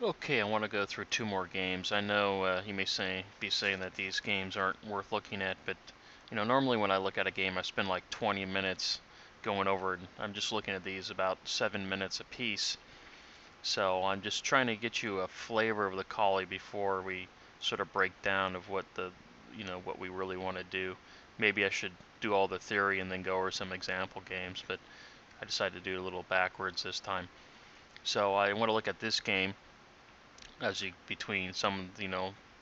Okay, I want to go through two more games. I know you may be saying that these games aren't worth looking at, but normally when I look at a game, I spend like 20 minutes going over it. I'm just looking at these about 7 minutes a piece. So I'm just trying to get you a flavor of the Colle before we sort of break down of what what we really want to do. Maybe I should do all the theory and then go over some example games, but I decided to do it a little backwards this time. So I want to look at this game between some,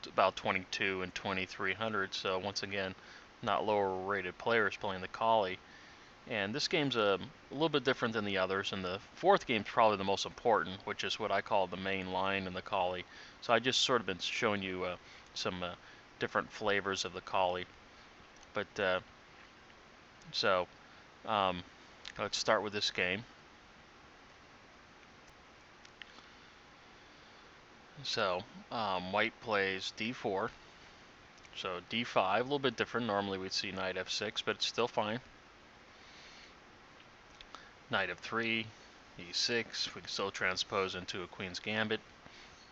about 22 and 2300. So once again, not lower rated players playing the Colle. And this game's a little bit different than the others, and the fourth game's probably the most important, which is what I call the main line in the Colle. So I just sort of been showing you some different flavors of the Colle. But so let's start with this game. So white plays d4. So d5, a little bit different. Normally we'd see knight f6, but it's still fine. Knight f3, e6. We can still transpose into a queen's gambit.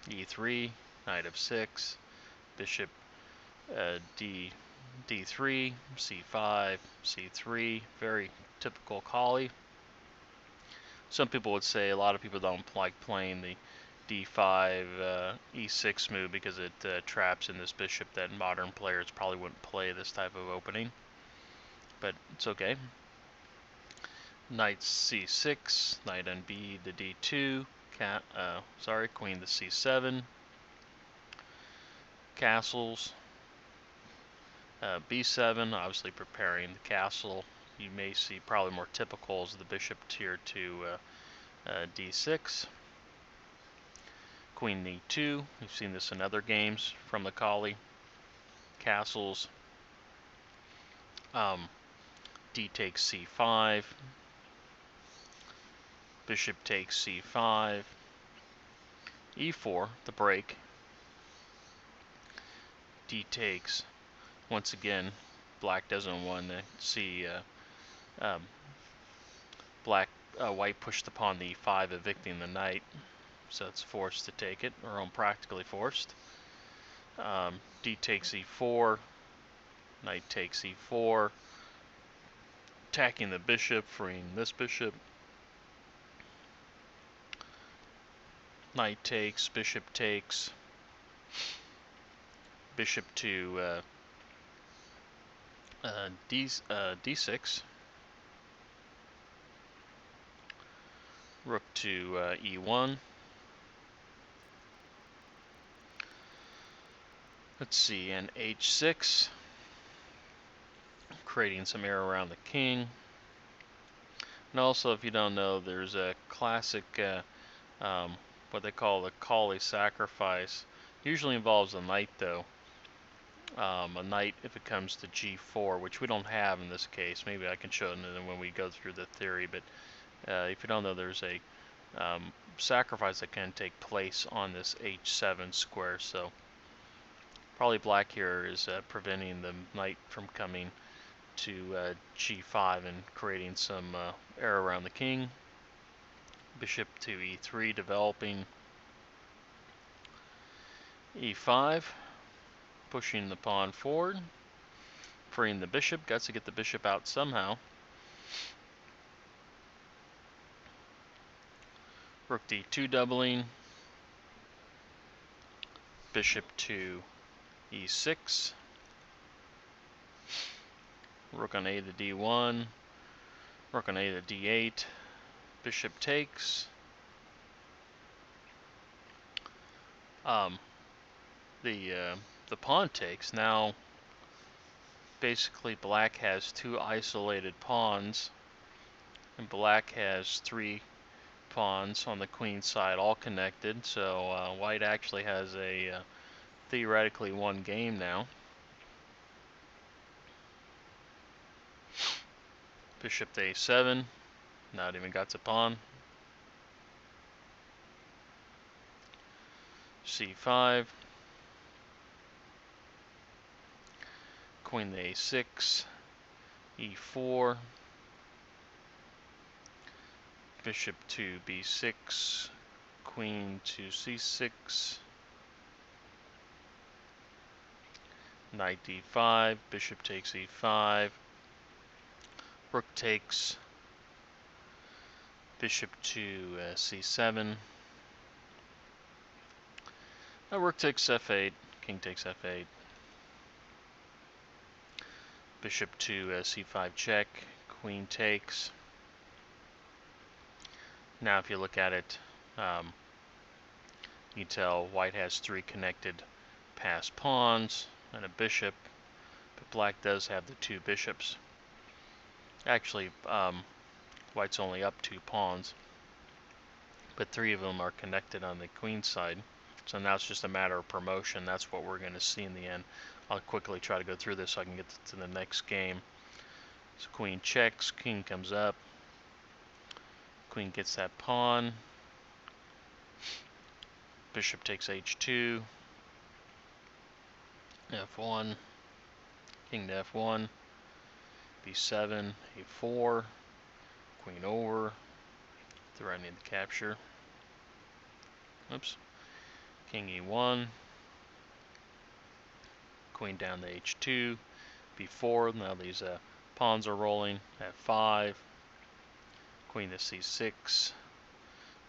e3, knight f6, bishop d3, c5, c3. Very typical Colle. Some people would say a lot of people don't like playing the d5 e6 move because it traps in this bishop that modern players probably wouldn't play this type of opening, but it's okay. Knight c6, knight on b to d2, queen to c7, castles, b7, obviously preparing the castle. You may see probably more typical as the bishop tier to d6. Queen e2, we've seen this in other games from the Colle. Castles, d takes c5, bishop takes c5, e4, the break, d takes, once again, black doesn't want to see white pushed the pawn to e5, evicting the knight, so it's forced to take it, or practically forced. D takes e4, knight takes e4, attacking the bishop, freeing this bishop. Knight takes, bishop takes, bishop to d6, rook to e1. Let's see, and h6, creating some air around the king. And also, if you don't know, there's a classic, what they call the Colle sacrifice. Usually involves a knight, though. A knight if it comes to g4, which we don't have in this case. Maybe I can show it when we go through the theory, but if you don't know, there's a sacrifice that can take place on this h7 square. So probably black here is preventing the knight from coming to g5 and creating some air around the king. Bishop to e3 developing. e5, pushing the pawn forward, freeing the bishop. Got to get the bishop out somehow. Rook d2 doubling. Bishop to e6. Rook on a to d1. Rook on a to d8. Bishop takes. The pawn takes. Now, basically, black has two isolated pawns, and black has three pawns on the queen side, all connected. So white actually has a theoretically one game now. Bishop to a7, not even got to pawn. c5, queen to a6, e4, bishop to b6, queen to c6, knight d5, bishop takes e5, rook takes, bishop to c7, rook takes f8, king takes f8, bishop to c5 check, queen takes. Now if you look at it, you tell white has 3 connected passed pawns and a bishop, but black does have the 2 bishops. Actually, white's only up 2 pawns, but 3 of them are connected on the queen side. So now it's just a matter of promotion. That's what we're going to see in the end. I'll quickly try to go through this so I can get to the next game. So queen checks, king comes up, queen gets that pawn, bishop takes h2, f1, king to f1, b7, a4, queen over, threatening the capture. Oops. King e1, queen down to h2, b4. Now these pawns are rolling. f5, queen to c6,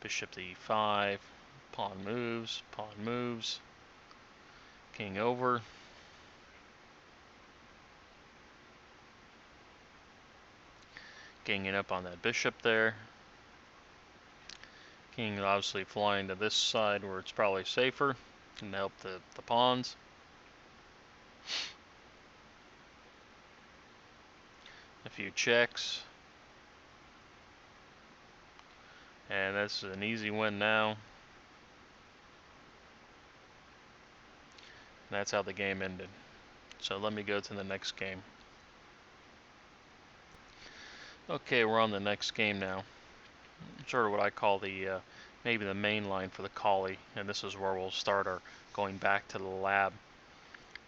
bishop to e5, pawn moves, king over, ganging up on that bishop there. King obviously flying to this side where it's probably safer and help the pawns. A few checks. And that's an easy win now. And that's how the game ended. So let me go to the next game. Okay, we're on the next game now. Sort of what I call the maybe the main line for the Colle, and this is where we'll start our going back to the lab.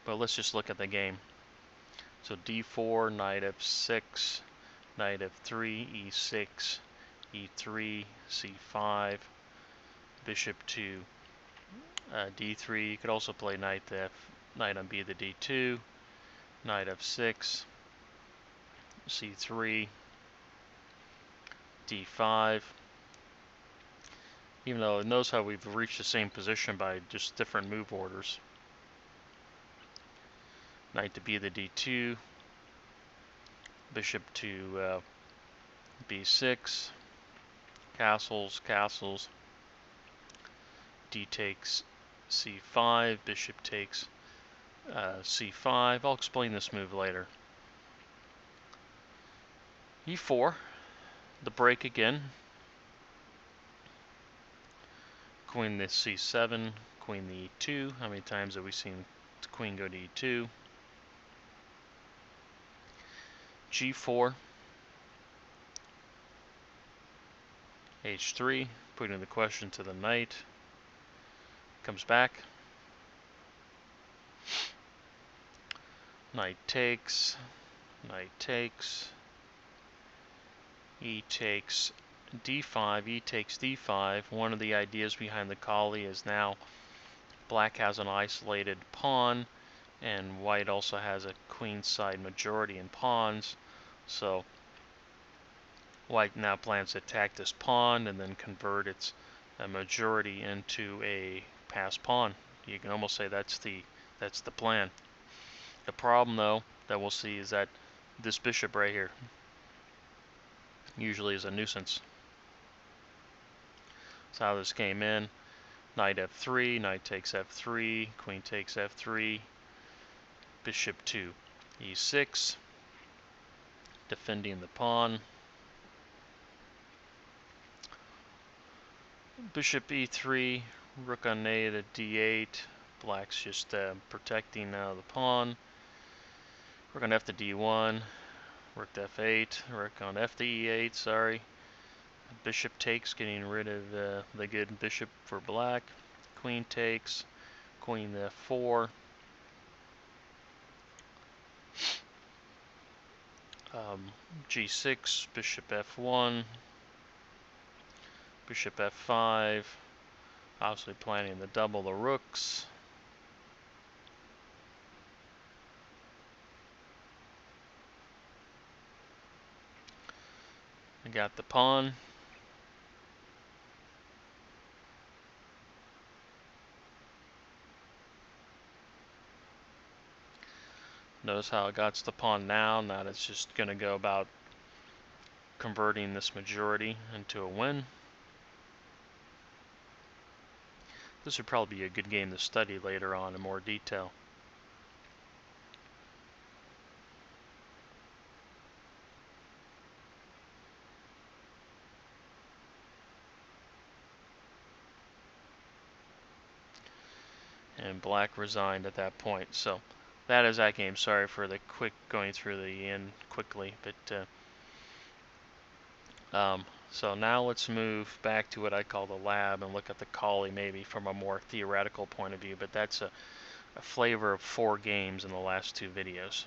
But let's just look at the game. So d4, knight f6, knight f3, e6, e3, c5, bishop to d3. You could also play knight on b to d2, knight f6, c3, d5. Even though it knows how we've reached the same position by just different move orders. Knight to b to d2, bishop to b6, castles, d takes c5, bishop takes c5. I'll explain this move later. e4, the break again. Queen to c7, queen to e2. How many times have we seen the queen go to e2? g4, h3, putting the question to the knight. Comes back. Knight takes, e takes d5, e takes d5. One of the ideas behind the Colle is now black has an isolated pawn, and white also has a queenside majority in pawns. So white now plans to attack this pawn and then convert its majority into a passed pawn. You can almost say that's the plan. The problem, though, that we'll see is that this bishop right here usually is a nuisance. So how this came in: knight f3, knight takes f3, queen takes f3, bishop to e6, defending the pawn. Bishop e3, rook on a to d8. Black's just protecting now the pawn. Rook on f to d1, rook to f8, rook on f to e8, sorry. Bishop takes, getting rid of the good bishop for black. Queen takes, queen to f4. G6, bishop f1, bishop f5, Possibly planning to double the rooks. I got the pawn. Notice how it got the pawn now. Now it's just going to go about converting this majority into a win. This would probably be a good game to study later on in more detail. And black resigned at that point. So that is that game. Sorry for the quick going through the end quickly, but so now let's move back to what I call the lab and look at the Colle maybe from a more theoretical point of view. But that's a flavor of 4 games in the last 2 videos.